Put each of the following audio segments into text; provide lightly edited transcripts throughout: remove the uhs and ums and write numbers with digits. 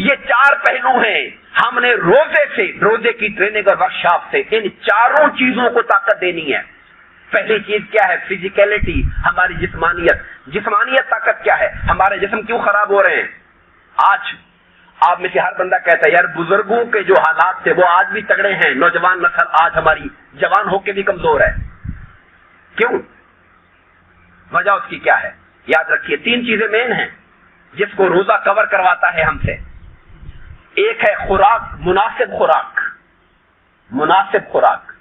یہ 4 پہلو ہیں. ہم نے روزے کی ٹریننگ اور ورکشاپ سے ان 4 چیزوں کو طاقت دینی ہے. پہلی چیز کیا ہے؟ فزیکلٹی، ہماری جسمانیت طاقت کیا ہے؟ ہمارے جسم کیوں خراب ہو رہے ہیں؟ آج آپ میں سے ہر بندہ کہتا ہے یار بزرگوں کے جو حالات تھے وہ آج بھی تگڑے ہیں، نوجوان نسل آج ہماری جوان ہو کے بھی کمزور ہے. کیوں؟ وجہ اس کی کیا ہے؟ یاد رکھیے 3 چیزیں مین ہیں جس کو روزہ کور کرواتا ہے ہم سے. ایک ہے خوراک، مناسب خوراک.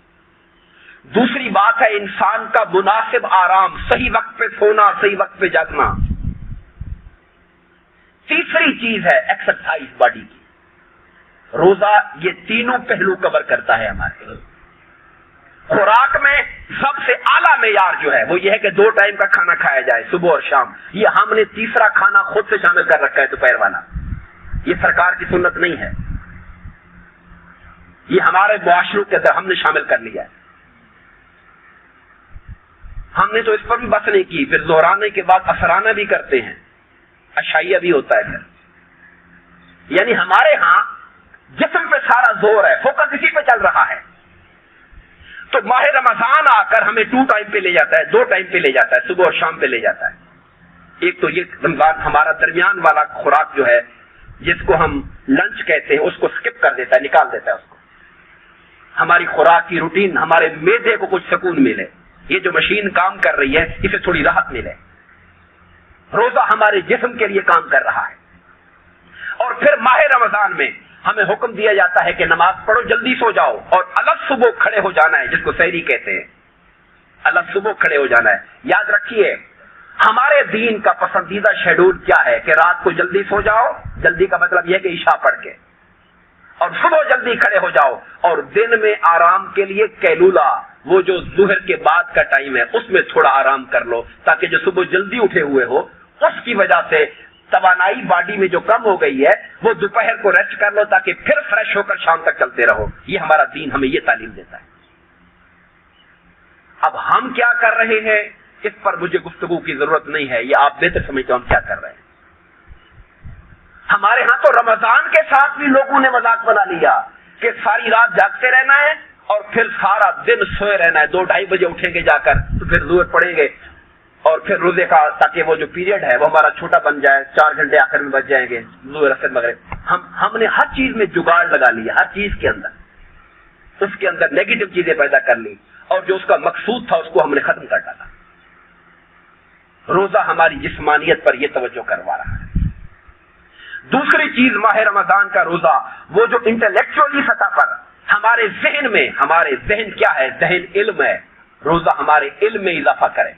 دوسری بات ہے انسان کا مناسب آرام، صحیح وقت پہ سونا، صحیح وقت پہ جاگنا. تیسری چیز ہے ایکسرسائز باڈی کی. روزہ یہ تینوں پہلو کور کرتا ہے ہمارے. خوراک میں سب سے اعلیٰ معیار جو ہے وہ یہ ہے کہ 2 ٹائم کا کھانا کھایا جائے، صبح اور شام. یہ ہم نے تیسرا کھانا خود سے شامل کر رکھا ہے، دوپہر والا. یہ سرکار کی سنت نہیں ہے، یہ ہمارے معاشروں کے اندر ہم نے شامل کر لیا ہے. ہم نے تو اس پر بھی بس نہیں کی. پھر زہرانے کے بعد اثرانہ بھی کرتے ہیں، عشائیہ بھی ہوتا ہے پھر. یعنی ہمارے ہاں جسم پہ سارا زور ہے، فوکس اسی پہ چل رہا ہے. تو ماہ رمضان آ کر ہمیں 2 ٹائم پہ لے جاتا ہے، 2 ٹائم پہ لے جاتا ہے، صبح اور شام پہ لے جاتا ہے. ایک تو یہ رمضان ہمارا درمیان والا خوراک جو ہے جس کو ہم لنچ کہتے ہیں اس کو سکپ کر دیتا ہے، نکال دیتا ہے اس کو. ہماری خوراک کی روٹین، ہمارے معدے کو کچھ سکون ملے، یہ جو مشین کام کر رہی ہے اسے تھوڑی راحت ملے. روزہ ہمارے جسم کے لیے کام کر رہا ہے. اور پھر ماہ رمضان میں ہمیں حکم دیا جاتا ہے کہ نماز پڑھو، جلدی سو جاؤ اور الگ صبح کھڑے ہو جانا ہے، جس کو سحری کہتے ہیں. الگ صبح کھڑے ہو جانا ہے. یاد رکھیے ہمارے دین کا پسندیدہ شیڈول کیا ہے کہ رات کو جلدی سو جاؤ. جلدی کا مطلب یہ ہے کہ عشاء پڑھ کے، اور صبح جلدی کھڑے ہو جاؤ. اور دن میں آرام کے لیے قیلولہ، وہ جو ظہر کے بعد کا ٹائم ہے اس میں تھوڑا آرام کر لو، تاکہ جو صبح جلدی اٹھے ہوئے ہو اس کی وجہ سے توانائی باڈی میں جو کم ہو گئی ہے وہ دوپہر کو ریسٹ کر لو، تاکہ پھر فریش ہو کر شام تک چلتے رہو. یہ ہمارا دین ہمیں یہ تعلیم دیتا ہے. اب ہم کیا کر رہے ہیں اس پر مجھے گفتگو کی ضرورت نہیں ہے، یہ آپ بہتر سمجھتے ہو ہم کیا کر رہے ہیں. ہمارے ہاں تو رمضان کے ساتھ بھی لوگوں نے مذاق بنا لیا کہ ساری رات جاگتے رہنا ہے اور پھر سارا دن سوئے رہنا ہے. 2-2:30 بجے اٹھیں گے جا کر تو پھر ظہر پڑھیں گے اور پھر روزے کا تاکہ وہ جو پیریڈ ہے وہ ہمارا چھوٹا بن جائے، 4 گھنٹے آخر میں بچ جائیں گے، ظہر اثر مغرب. ہم نے ہر چیز میں جگاڑ لگا لیا، ہر چیز کے اندر اس کے اندر نیگیٹو چیزیں پیدا کر لی اور جو اس کا مقصود تھا اس کو ہم نے ختم کر ڈالا. روزہ ہماری جسمانیت پر یہ توجہ کروا رہا ہے. دوسری چیز ماہ رمضان کا روزہ وہ جو انٹلیکچولی سطح پر ہمارے ذہن کیا ہے؟ ذہن علم ہے. روزہ ہمارے علم میں اضافہ کرے.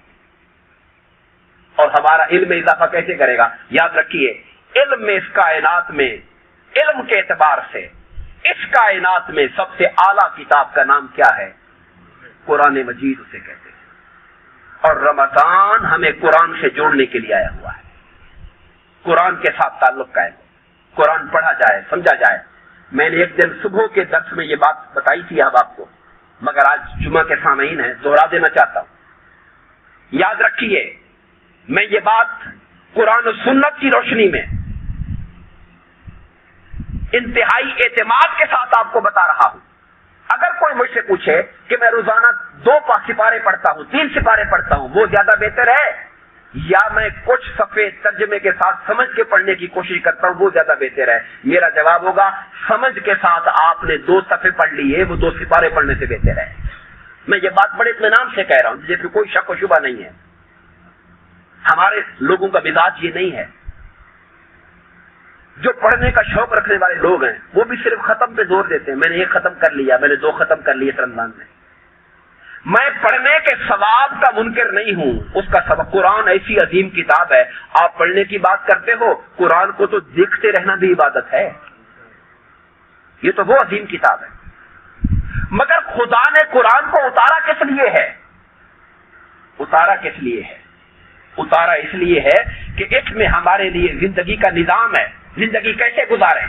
اور ہمارا علم میں اضافہ کیسے کرے گا؟ یاد رکھیے علم میں، اس کائنات میں، علم کے اعتبار سے اس کائنات میں سب سے اعلیٰ کتاب کا نام کیا ہے؟ قرآن مجید اسے کہتے ہیں. اور رمضان ہمیں قرآن سے جوڑنے کے لیے آیا ہوا ہے. قرآن کے ساتھ تعلق قائم، قرآن پڑھا جائے، سمجھا جائے. میں نے ایک دن صبح کے درس میں یہ بات بتائی تھی اب آپ کو، مگر آج جمعہ کے سامعین ہیں دوہرا دینا چاہتا ہوں. یاد رکھیے میں یہ بات قرآن و سنت کی روشنی میں انتہائی اعتماد کے ساتھ آپ کو بتا رہا ہوں. اگر کوئی مجھ سے پوچھے کہ میں روزانہ 2 سپارے پڑھتا ہوں، 3 سپارے پڑھتا ہوں، وہ زیادہ بہتر ہے یا میں کچھ صفحے ترجمے کے ساتھ سمجھ کے پڑھنے کی کوشش کرتا ہوں، وہ زیادہ بہتر ہے؟ میرا جواب ہوگا سمجھ کے ساتھ آپ نے 2 صفحے پڑھ لیے وہ 2 سپارے پڑھنے سے بہتر ہے. میں یہ بات بڑے اطمینان سے کہہ رہا ہوں جس میں کوئی شک و شبہ نہیں ہے. ہمارے لوگوں کا مزاج یہ نہیں ہے. جو پڑھنے کا شوق رکھنے والے لوگ ہیں وہ بھی صرف ختم پہ زور دیتے ہیں. میں نے 1 ختم کر لیا، میں نے 2 ختم کر لیے رمضان میں. میں پڑھنے کے ثواب کا منکر نہیں ہوں، اس کا سبب قرآن ایسی عظیم کتاب ہے. آپ پڑھنے کی بات کرتے ہو، قرآن کو تو دیکھتے رہنا بھی عبادت ہے. یہ تو وہ عظیم کتاب ہے. مگر خدا نے قرآن کو اتارا کس لیے ہے؟ اتارا کس لیے ہے؟ اتارا اس لیے ہے کہ اس میں ہمارے لیے زندگی کا نظام ہے. زندگی کیسے گزاریں،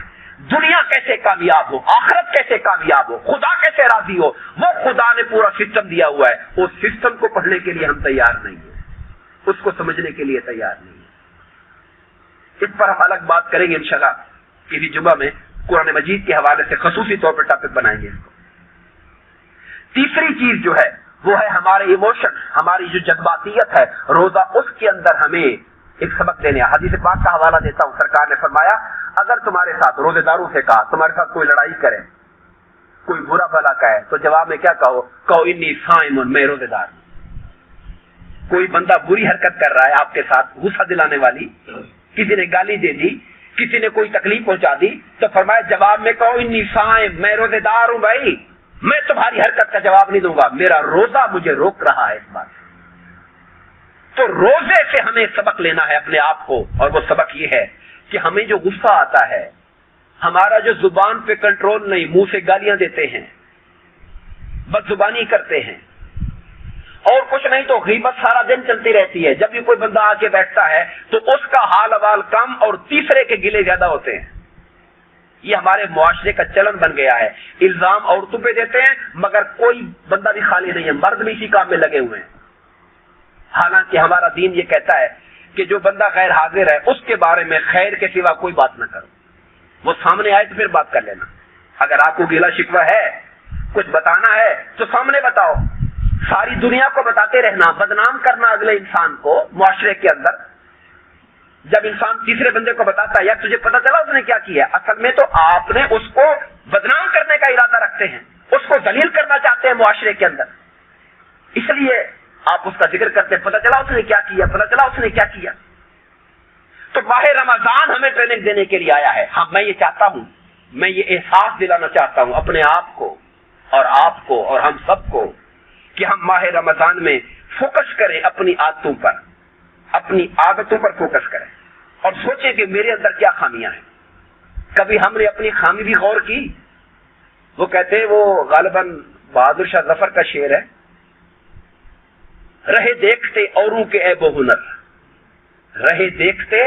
دنیا کیسے کامیاب ہو، آخرت کیسے کامیاب ہو، خدا کیسے راضی ہو، وہ خدا نے پورا سسٹم دیا ہوا ہے. اس سسٹم کو پڑھنے کے لیے ہم تیار نہیں ہیں، اس کو سمجھنے کے لیے تیار نہیں ہیں. اس پر ہم الگ بات کریں گے انشاءاللہ کسی جمعہ میں قرآن مجید کے حوالے سے خصوصی طور پر ٹاپک بنائیں گے اس کو۔ تیسری چیز جو ہے وہ ہے ہمارے ایموشن، ہماری جو جذباتیت ہے، روزہ اس کے اندر ہمیں ایک سبق دینے۔ حدیث پاک کا حوالہ دیتا ہوں، سرکار نے فرمایا اگر تمہارے ساتھ، روزے داروں سے کہا، تمہارے ساتھ کوئی لڑائی کرے، کوئی برا بھلا کہے تو جواب میں کیا کہو انی صائم، میں روزے دار ہوں۔ کوئی بندہ بری حرکت کر رہا ہے آپ کے ساتھ، غصہ دلانے والی، کسی نے گالی دے دی، کسی نے کوئی تکلیف پہنچا دی، تو فرمایا جواب میں کہو انی صائم، میں روزے دار ہوں۔ بھائی میں تمہاری حرکت کا جواب نہیں دوں گا، میرا روزہ مجھے روک رہا ہے اس بات سے۔ تو روزے سے ہمیں سبق لینا ہے اپنے آپ کو، اور وہ سبق یہ ہے کہ ہمیں جو غصہ آتا ہے، ہمارا جو زبان پہ کنٹرول نہیں، منہ سے گالیاں دیتے ہیں، بد زبانی کرتے ہیں، اور کچھ نہیں تو غیبت سارا دن چلتی رہتی ہے، جب بھی کوئی بندہ آ کے بیٹھتا ہے تو اس کا حال احوال کم اور تیسرے کے گلے زیادہ ہوتے ہیں۔ یہ ہمارے معاشرے کا چلن بن گیا ہے۔ الزام عورتوں پہ دیتے ہیں مگر کوئی بندہ بھی خالی نہیں ہے، مرد بھی اسی کام میں لگے ہوئے ہیں، حالانکہ ہمارا دین یہ کہتا ہے کہ جو بندہ غیر حاضر ہے اس کے بارے میں خیر کے سوا کوئی بات نہ کرو، وہ سامنے آئے تو پھر بات کر لینا۔ اگر آپ کو گیلا شکوہ ہے، کچھ بتانا ہے تو سامنے بتاؤ، ساری دنیا کو بتاتے رہنا، بدنام کرنا اگلے انسان کو معاشرے کے اندر۔ جب انسان تیسرے بندے کو بتاتا ہے یار تجھے پتا چلا اس نے کیا کیا، اصل میں تو آپ نے اس کو بدنام کرنے کا ارادہ رکھتے ہیں، اس کو ذلیل کرنا چاہتے ہیں معاشرے کے اندر، اس لیے آپ اس کا ذکر کرتے ہیں، پتا چلا اس نے کیا کیا، پتا چلا اس نے کیا کیا۔ تو ماہ رمضان ہمیں ٹریننگ دینے کے لیے آیا ہے۔ ہاں میں یہ چاہتا ہوں، میں یہ احساس دلانا چاہتا ہوں اپنے آپ کو اور آپ کو اور ہم سب کو کہ ہم ماہ رمضان میں فوکس کریں اپنی عادتوں پر، اپنی عادتوں پر فوکس کریں اور سوچیں کہ میرے اندر کیا خامیاں ہیں۔ کبھی ہم نے اپنی خامی بھی غور کی؟ وہ کہتے ہیں، وہ غالباً بہادر شاہ ظفر کا شعر ہے، رہے دیکھتے اوروں کے عیب و ہنر، رہے دیکھتے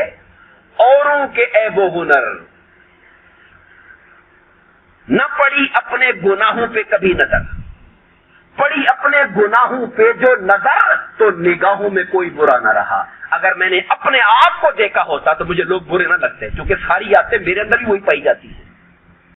اوروں کے عیب و ہنر، نہ پڑی اپنے گناہوں پہ کبھی نظر، پڑی اپنے گناہوں پہ جو نظر تو نگاہوں میں کوئی برا نہ رہا۔ اگر میں نے اپنے آپ کو دیکھا ہوتا تو مجھے لوگ برے نہ لگتے، کیونکہ ساری عادتیں میرے اندر ہی وہی پائی جاتی ہیں۔